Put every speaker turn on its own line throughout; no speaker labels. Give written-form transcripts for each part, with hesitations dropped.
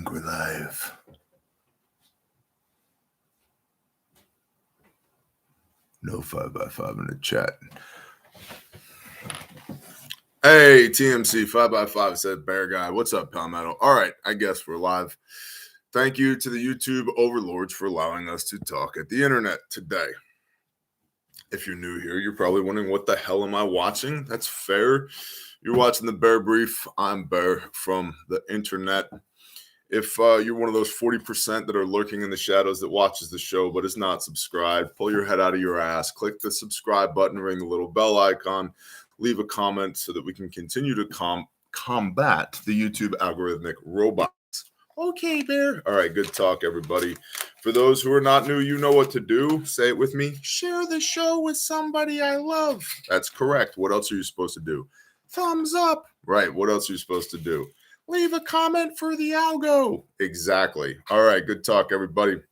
think we're live. No 5x5 in the chat. Hey, TMC 5x5 said Bear Guy. What's up, Palmetto? All right, I guess we're live. Thank you to the YouTube overlords for allowing us to talk at the internet today. If you're new here, you're probably wondering, what the hell am I watching? That's fair. You're watching the Bear Brief. I'm Bear from the internet. If you're one of those 40% that are lurking in the shadows that watches the show but is not subscribed, pull your head out of your ass, click the subscribe button, ring the little bell icon, leave a comment so that we can continue to combat the YouTube algorithmic robots. Okay, Bear. All right, good talk, everybody. For those who are not new, you know what to do. Say it with me. Share the show with somebody I love. That's correct. What else are you supposed to do? Thumbs up. Right. What else are you supposed to do? Leave a comment for the algo. Exactly. All right. Good talk, everybody.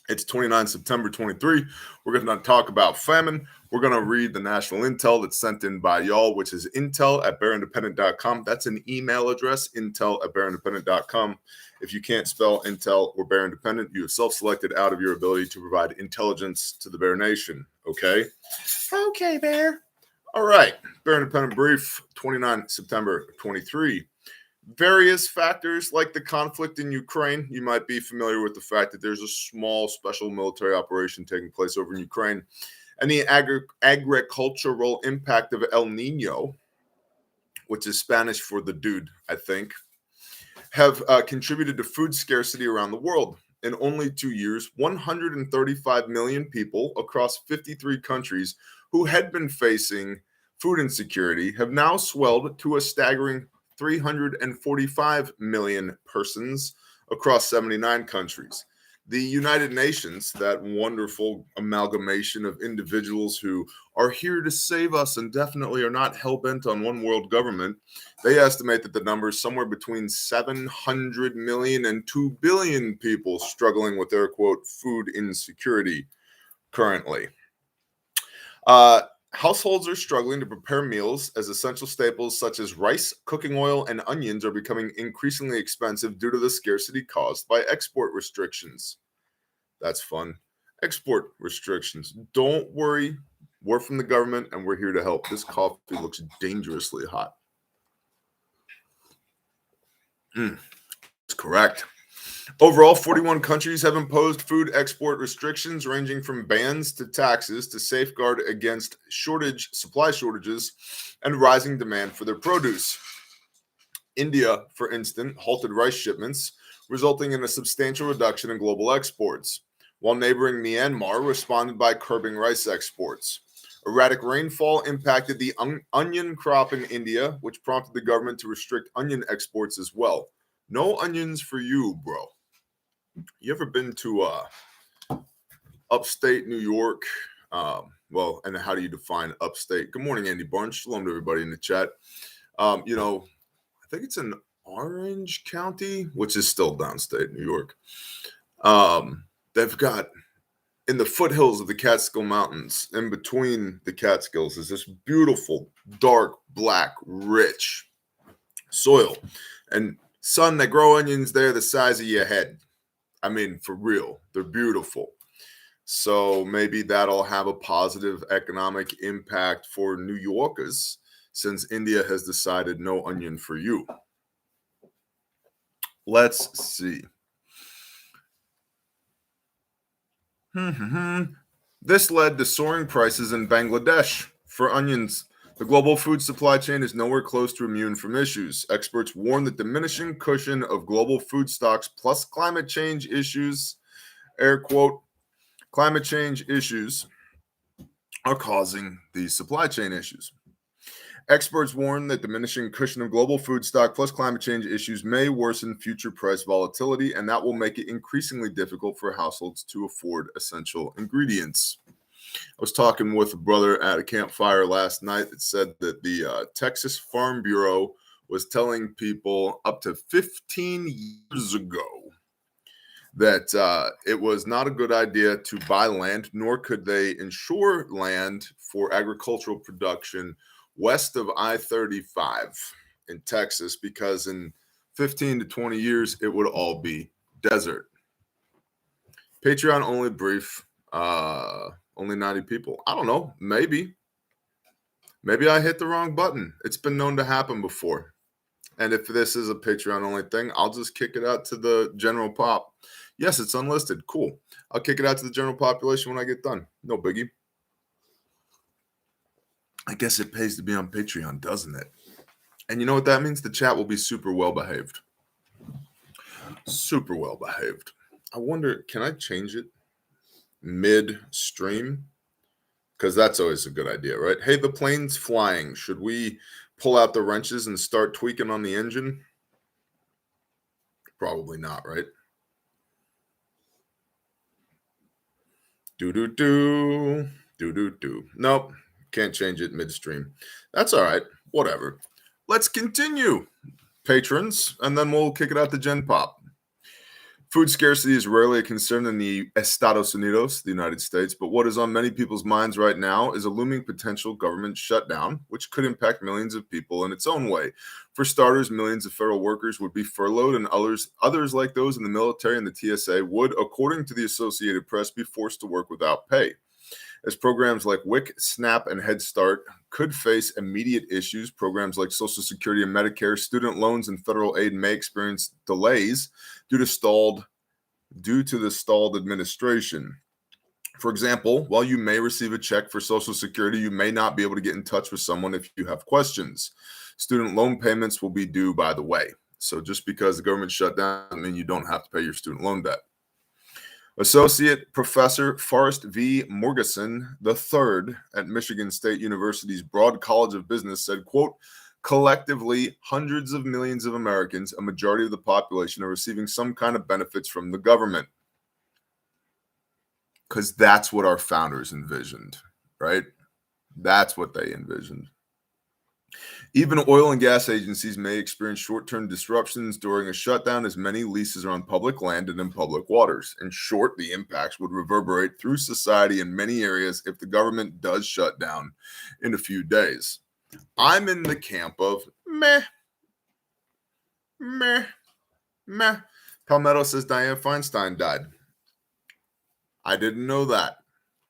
It's 29 September 23. We're going to talk about famine. We're going to read the national intel that's sent in by y'all, which is intel@bearindependent.com. That's an email address, intel@bearindependent.com. If you can't spell intel or Bear Independent, you have self-selected out of your ability to provide intelligence to the Bear Nation. Okay? Okay, Bear. All right. Bear Independent Brief, 29 September 23. Various factors like the conflict in Ukraine. You might be familiar with the fact that there's a small special military operation taking place over in Ukraine, and the agricultural impact of El Nino, which is Spanish for the dude, I think, have contributed to food scarcity around the world. In only 2 years, 135 million people across 53 countries who had been facing food insecurity have now swelled to a staggering 345 million persons across 79 countries. The United Nations, that wonderful amalgamation of individuals who are here to save us and definitely are not hell-bent on one world government, they estimate that the number is somewhere between 700 million and 2 billion people struggling with their, quote, food insecurity currently. Households are struggling to prepare meals as essential staples such as rice, cooking oil, and onions are becoming increasingly expensive due to the scarcity caused by export restrictions. That's fun. Export restrictions. Don't worry. We're from the government and we're here to help. This coffee looks dangerously hot. That's correct. Overall, 41 countries have imposed food export restrictions ranging from bans to taxes to safeguard against supply shortages and rising demand for their produce. India, for instance, halted rice shipments, resulting in a substantial reduction in global exports, while neighboring Myanmar responded by curbing rice exports. Erratic rainfall impacted the onion crop in India, which prompted the government to restrict onion exports as well. No onions for you, bro. You ever been to upstate New York? Well, and how do you define upstate? Good morning, Andy Barnes. Shalom to everybody in the chat. I think it's in Orange County, which is still downstate New York. They've got, in the foothills of the Catskill Mountains, in between the Catskills, is this beautiful, dark, black, rich soil. And son, they grow onions there the size of your head. I mean, for real, they're beautiful. So maybe that'll have a positive economic impact for New Yorkers, since India has decided no onion for you. Let's see. This led to soaring prices in Bangladesh for onions. The global food supply chain is nowhere close to immune from issues. Experts warn the diminishing cushion of global food stocks plus climate change issues, air quote, climate change issues are causing these supply chain issues. Experts warn that diminishing cushion of global food stock plus climate change issues may worsen future price volatility, and that will make it increasingly difficult for households to afford essential ingredients. I was talking with a brother at a campfire last night that said that the Texas Farm Bureau was telling people up to 15 years ago that it was not a good idea to buy land, nor could they insure land for agricultural production west of I-35 in Texas, because in 15 to 20 years, it would all be desert. Patreon only brief, only 90 people. I don't know. Maybe I hit the wrong button. It's been known to happen before. And if this is a Patreon only thing, I'll just kick it out to the general pop. Yes, it's unlisted. Cool. I'll kick it out to the general population when I get done. No biggie. I guess it pays to be on Patreon, doesn't it? And you know what that means? The chat will be super well behaved. Super well behaved. I wonder, can I change it mid-stream? Because that's always a good idea, right? Hey, the plane's flying. Should we pull out the wrenches and start tweaking on the engine? Probably not, right? Do-do-do. Do-do-do. Nope. Can't change it midstream. That's all right. Whatever. Let's continue, patrons, and then we'll kick it out to Gen Pop. Food scarcity is rarely a concern in the Estados Unidos, the United States, but what is on many people's minds right now is a looming potential government shutdown, which could impact millions of people in its own way. For starters, millions of federal workers would be furloughed, and others like those in the military and the TSA would, according to the Associated Press, be forced to work without pay. As programs like WIC, SNAP, and Head Start could face immediate issues, programs like Social Security and Medicare, student loans, and federal aid may experience delays due to the stalled administration. For example, while you may receive a check for Social Security, you may not be able to get in touch with someone if you have questions. Student loan payments will be due, by the way. So just because the government shut down doesn't mean you don't have to pay your student loan debt. Associate Professor Forrester V. Morgeson III at Michigan State University's Broad College of Business said, quote, collectively, hundreds of millions of Americans, a majority of the population, are receiving some kind of benefits from the government. Because that's what our founders envisioned, right? That's what they envisioned. Even oil and gas agencies may experience short-term disruptions during a shutdown, as many leases are on public land and in public waters. In short, the impacts would reverberate through society in many areas if the government does shut down in a few days. I'm in the camp of meh. Palmetto says Dianne Feinstein died. I didn't know that.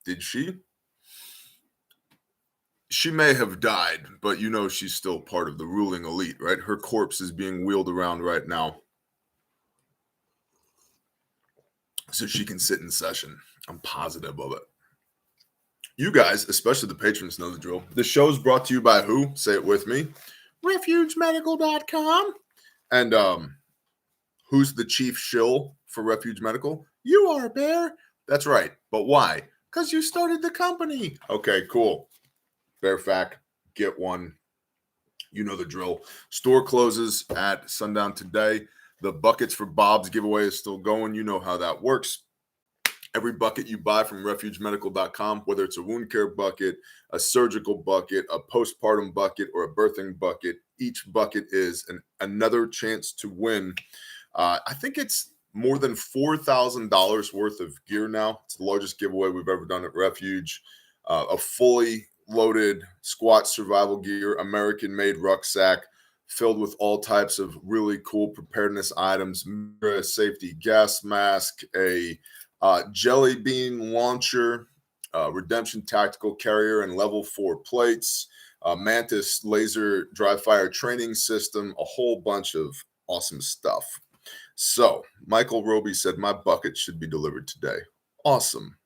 Did she? She may have died, but you know she's still part of the ruling elite, right? Her corpse is being wheeled around right now so she can sit in session. I'm positive of it. You guys, especially the patrons, know the drill. The show's brought to you by who? Say it with me. RefugeMedical.com. And who's the chief shill for Refuge Medical? You are, Bear. That's right. But why? Because you started the company. Okay, cool. Bear fact, get one. You know the drill. Store closes at sundown today. The buckets for Bob's giveaway is still going. You know how that works. Every bucket you buy from refugemedical.com, whether it's a wound care bucket, a surgical bucket, a postpartum bucket, or a birthing bucket, each bucket is another chance to win. I think it's more than $4,000 worth of gear now. It's the largest giveaway we've ever done at Refuge. A fully loaded squat survival gear, American-made rucksack filled with all types of really cool preparedness items, a safety gas mask, a jelly bean launcher, Redemption tactical carrier and level 4 plates, Mantis laser dry fire training system, a whole bunch of awesome stuff. So Michael Roby said my bucket should be delivered today. Awesome.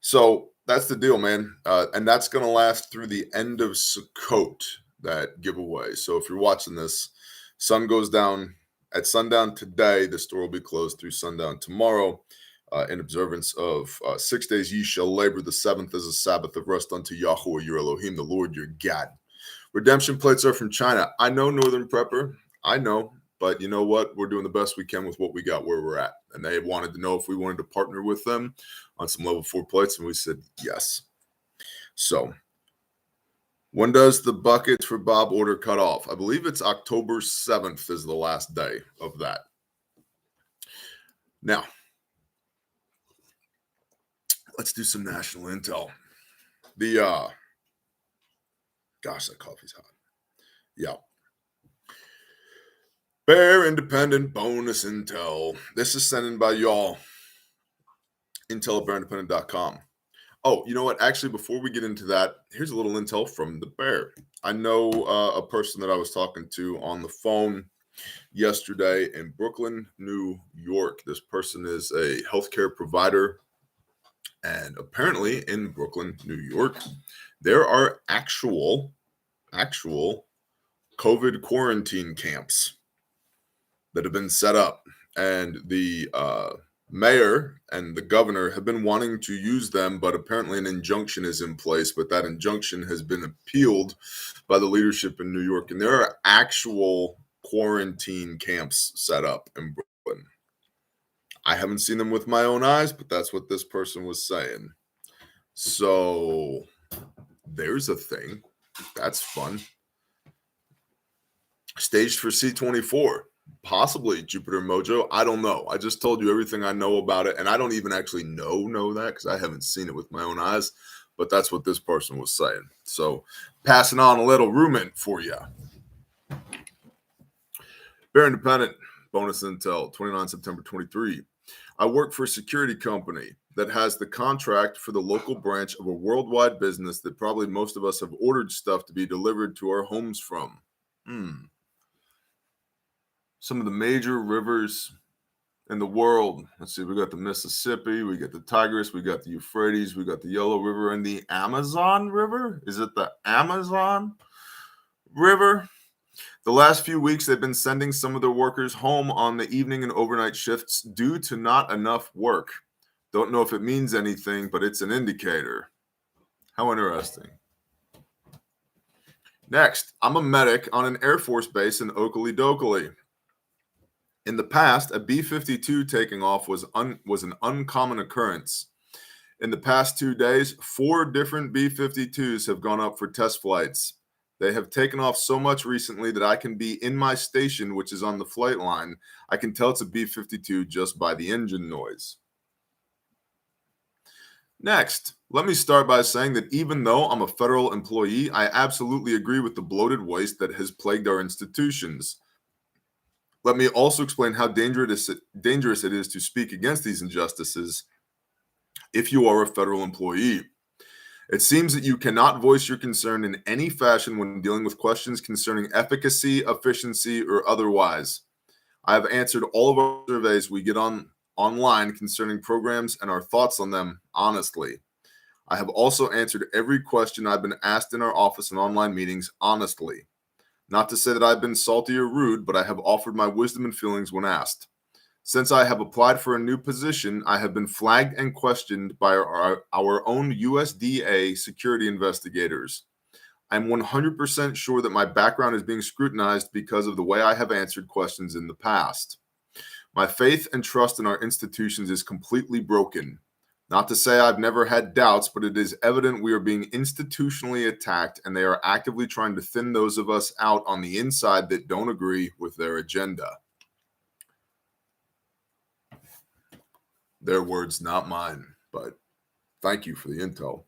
So that's the deal, man. And that's going to last through the end of Sukkot, that giveaway. So if you're watching this, sun goes down at sundown today. The store will be closed through sundown tomorrow. In observance of 6 days, ye shall labor. The seventh is a Sabbath of rest unto Yahweh, your Elohim, the Lord, your God. Redemption plates are from China. I know, Northern Prepper. I know. But you know what? We're doing the best we can with what we got where we're at. And they wanted to know if we wanted to partner with them on some level 4 plates. And we said yes. So when does the buckets for Bob order cut off? I believe it's October 7th is the last day of that. Now, let's do some national intel. Gosh, that coffee's hot. Yeah. Bear Independent bonus intel. This is sent in by y'all. Intel at bearindependent.com. Oh, you know what? Actually, before we get into that, here's a little intel from the Bear. I know a person that I was talking to on the phone yesterday in Brooklyn, New York. This person is a healthcare provider. And apparently in Brooklyn, New York, there are actual COVID quarantine camps that have been set up. And the mayor and the governor have been wanting to use them, but apparently an injunction is in place. But that injunction has been appealed by the leadership in New York. And there are actual quarantine camps set up in Brooklyn. I haven't seen them with my own eyes, but that's what this person was saying. So there's a thing. That's fun. Staged for C24. Possibly Jupiter Mojo. I don't know. I just told you everything I know about it. And I don't even actually know that because I haven't seen it with my own eyes. But that's what this person was saying. So passing on a little rumor for you. Bear Independent. Bonus intel. 29 September 23. I work for a security company that has the contract for the local branch of a worldwide business that probably most of us have ordered stuff to be delivered to our homes from. Some of the major rivers in the world. Let's see, we got the Mississippi, we got the Tigris, we got the Euphrates, we got the Yellow River, and the Amazon River. Is it the Amazon River? The last few weeks, they've been sending some of their workers home on the evening and overnight shifts due to not enough work. Don't know if it means anything, but it's an indicator. How interesting. Next, I'm a medic on an Air Force base in Oakley Dokley. In the past, a B-52 taking off was an uncommon occurrence. In the past 2 days, 4 different B-52s have gone up for test flights. They have taken off so much recently that I can be in my station, which is on the flight line. I can tell it's a B-52 just by the engine noise. Next, let me start by saying that even though I'm a federal employee, I absolutely agree with the bloated waste that has plagued our institutions. Let me also explain how dangerous it is to speak against these injustices if you are a federal employee. It seems that you cannot voice your concern in any fashion when dealing with questions concerning efficacy, efficiency, or otherwise. I have answered all of our surveys we get online concerning programs and our thoughts on them honestly. I have also answered every question I've been asked in our office and online meetings honestly. Not to say that I've been salty or rude, but I have offered my wisdom and feelings when asked. Since I have applied for a new position, I have been flagged and questioned by our own USDA security investigators. I'm 100% sure that my background is being scrutinized because of the way I have answered questions in the past. My faith and trust in our institutions is completely broken. Not to say I've never had doubts, but it is evident we are being institutionally attacked, and they are actively trying to thin those of us out on the inside that don't agree with their agenda. Their words, not mine, but thank you for the intel.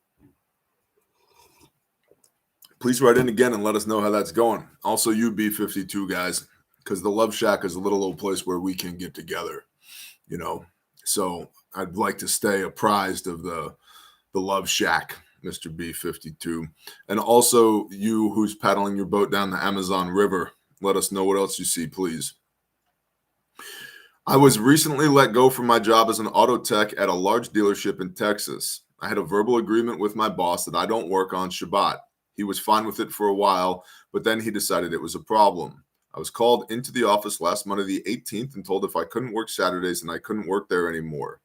Please write in again and let us know how that's going. Also, you B-52 guys, because the Love Shack is a little old place where we can get together, So I'd like to stay apprised of the Love Shack, Mr. B-52. And also you who's paddling your boat down the Amazon River, let us know what else you see, please. I was recently let go from my job as an auto tech at a large dealership in Texas. I had a verbal agreement with my boss that I don't work on Shabbat. He was fine with it for a while, but then he decided it was a problem. I was called into the office last Monday the 18th and told if I couldn't work Saturdays and I couldn't work there anymore.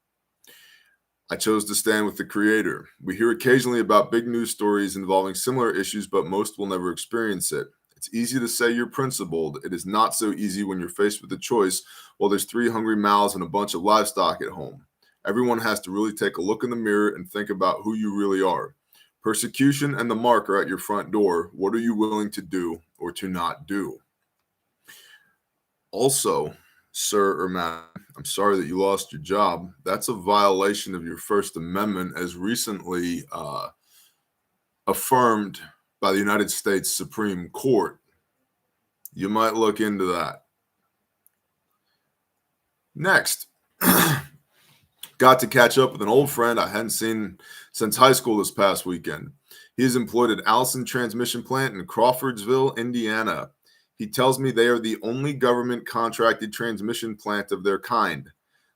I chose to stand with the Creator. We hear occasionally about big news stories involving similar issues, but most will never experience it. It's easy to say you're principled. It is not so easy when you're faced with a choice. Well, there's 3 hungry mouths and a bunch of livestock at home. Everyone has to really take a look in the mirror and think about who you really are. Persecution and the mark are at your front door. What are you willing to do or to not do? Also, sir or madam, I'm sorry that you lost your job. That's a violation of your First Amendment as recently affirmed by the United States Supreme Court. You might look into that. Next, got to catch up with an old friend I hadn't seen since high school this past weekend. He is employed at Allison Transmission Plant in Crawfordsville, Indiana. He tells me they are the only government contracted transmission plant of their kind.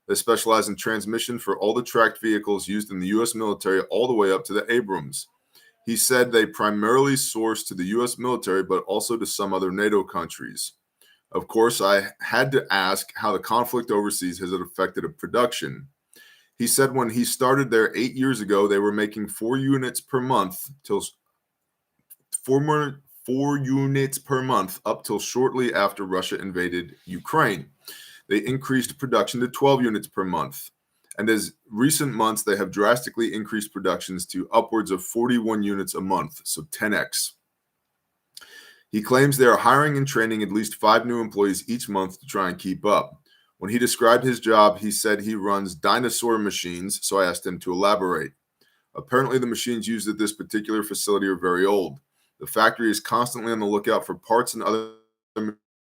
They specialize in transmission for all the tracked vehicles used in the U.S. military all the way up to the Abrams. He said they primarily source to the U.S. military, but also to some other NATO countries. Of course, I had to ask how the conflict overseas has affected production. He said when he started there 8 years ago, they were making 4 units per month till 4 units per month up till shortly after Russia invaded Ukraine. They increased production to 12 units per month. And as recent months, they have drastically increased productions to upwards of 41 units a month, so 10x. He claims they are hiring and training at least 5 new employees each month to try and keep up. When he described his job, he said he runs dinosaur machines, so I asked him to elaborate. Apparently, the machines used at this particular facility are very old. The factory is constantly on the lookout for parts and other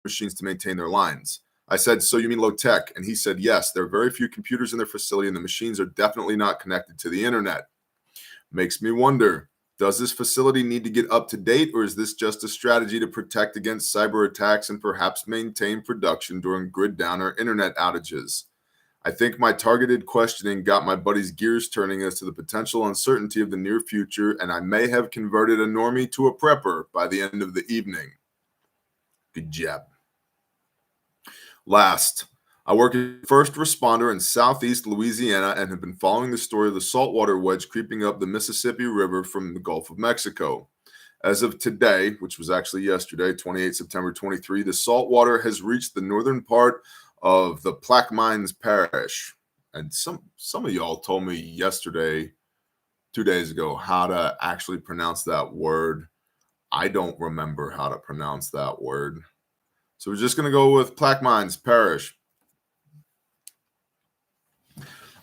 machines to maintain their lines. I said, so you mean low tech? And he said, yes, there are very few computers in their facility and the machines are definitely not connected to the internet. Makes me wonder, does this facility need to get up to date, or is this just a strategy to protect against cyber attacks and perhaps maintain production during grid down or internet outages? I think my targeted questioning got my buddy's gears turning as to the potential uncertainty of the near future, and I may have converted a normie to a prepper by the end of the evening. Good job. Last, I work as a first responder in southeast Louisiana and have been following the story of the saltwater wedge creeping up the Mississippi River from the Gulf of Mexico. As of today, which was actually yesterday, 28 September 23, the saltwater has reached the northern part of the Plaquemines Parish. And some of y'all told me yesterday, 2 days ago, how to actually pronounce that word. I don't remember how to pronounce that word. So we're just going to go with Plaquemines Parish.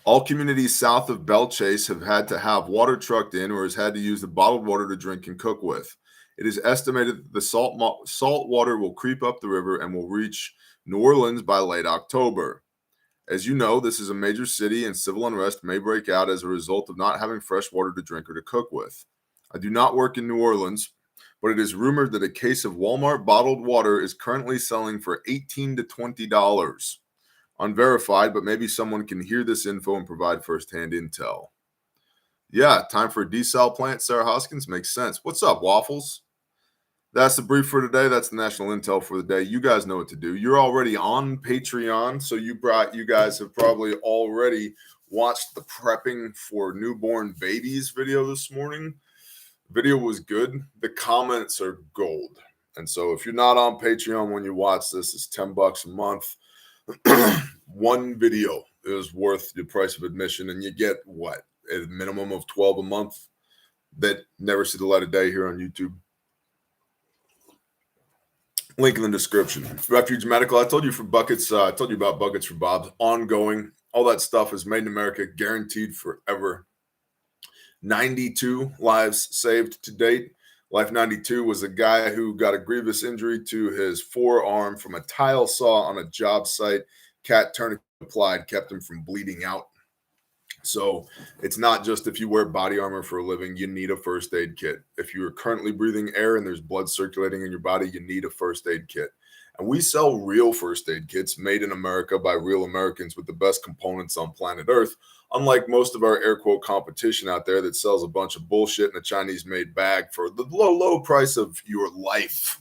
All communities south of Belle Chase have had to have water trucked in or has had to use the bottled water to drink and cook with. It is estimated that the salt water will creep up the river and will reach New Orleans by late October. As you know, this is a major city and civil unrest may break out as a result of not having fresh water to drink or to cook with. I do not work in New Orleans, but it is rumored that a case of Walmart bottled water is currently selling for $18 to $20. Unverified, but maybe someone can hear this info and provide firsthand intel. Yeah, time for a desal plant, Sarah Hoskins. Makes sense. What's up, Waffles? That's the brief for today. That's the national intel for the day. You guys know what to do. You're already on Patreon, so you guys have probably already watched the prepping for newborn babies video this morning. Video was good. The comments are gold. And so if you're not on Patreon when you watch this, it's $10 a month. One video is worth the price of admission, and you get what? A minimum of 12 a month that never see the light of day here on YouTube. Link in the description. Refuge Medical. I told you for buckets. I told you about buckets for Bob's. Ongoing. All that stuff is made in America, guaranteed forever. 92 lives saved to date. Life 92 was a guy who got a grievous injury to his forearm from a tile saw on a job site. Cat tourniquet applied kept him from bleeding out. So it's not just if you wear body armor for a living, you need a first aid kit. If you are currently breathing air and there's blood circulating in your body, you need a first aid kit. And we sell real first aid kits made in America by real Americans with the best components on planet Earth, unlike most of our air quote competition out there that sells a bunch of bullshit in a Chinese-made bag for the low price of your life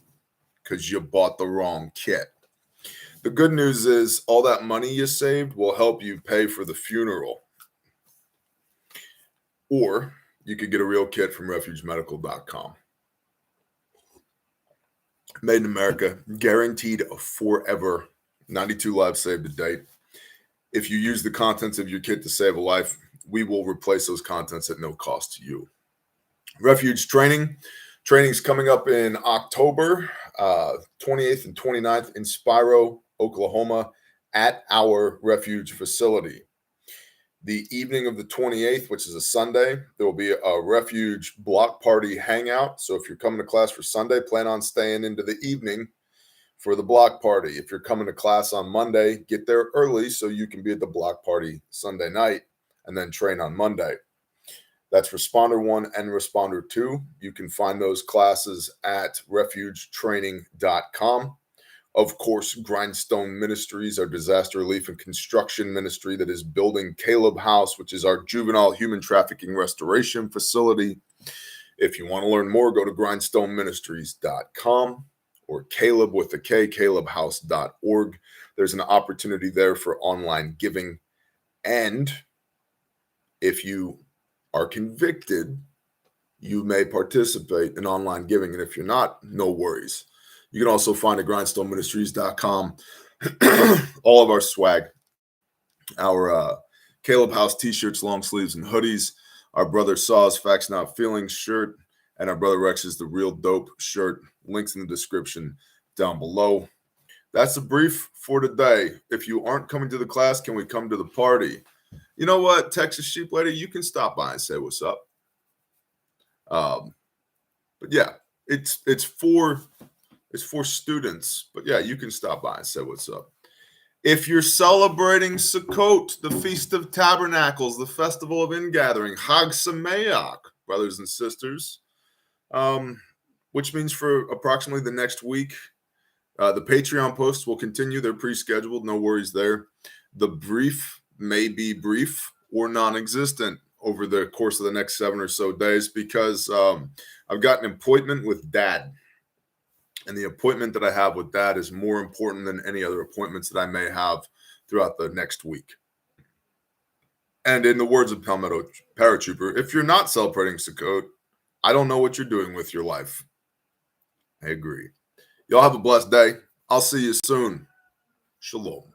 because you bought the wrong kit. The good news is all that money you saved will help you pay for the funeral. Or you could get a real kit from refugemedical.com. Made in America, guaranteed forever. 92 lives saved to date. If you use the contents of your kit to save a life, we will replace those contents at no cost to you. Refuge training. Training's coming up in October 28th and 29th in Spiro, Oklahoma, at our refuge facility. The evening of the 28th, which is a Sunday, there will be a refuge block party hangout. So if you're coming to class for Sunday, plan on staying into the evening for the block party. If you're coming to class on Monday, get there early so you can be at the block party Sunday night and then train on Monday. That's Responder 1 and Responder 2. You can find those classes at refugetraining.com. Of course, Grindstone Ministries, our disaster relief and construction ministry that is building Caleb House, which is our juvenile human trafficking restoration facility. If you want to learn more, go to grindstoneministries.com or Caleb with a K, calebhouse.org. There's an opportunity there for online giving. And if you are convicted, you may participate in online giving. And if you're not, no worries. You can also find at grindstoneministries.com all of our swag, our Caleb House t-shirts, long sleeves, and hoodies, our brother Saw's Facts Not Feelings shirt, and our brother Rex's The Real Dope shirt. Links in the description down below. That's the brief for today. If you aren't coming to the class, can we come to the party? You know what, Texas Sheep Lady, you can stop by and say what's up. But yeah, it's for students. But yeah, you can stop by and say what's up. If you're celebrating Sukkot, the Feast of Tabernacles, the Festival of Ingathering, Hag Sameach, brothers and sisters, which means for approximately the next week, the Patreon posts will continue. They're pre-scheduled. No worries there. The brief may be brief or non-existent over the course of the next 7 or so days because I've got an appointment with Dad. And the appointment that I have with Dad is more important than any other appointments that I may have throughout the next week. And in the words of Palmetto Paratrooper, if you're not celebrating Sukkot, I don't know what you're doing with your life. I agree. Y'all have a blessed day. I'll see you soon. Shalom.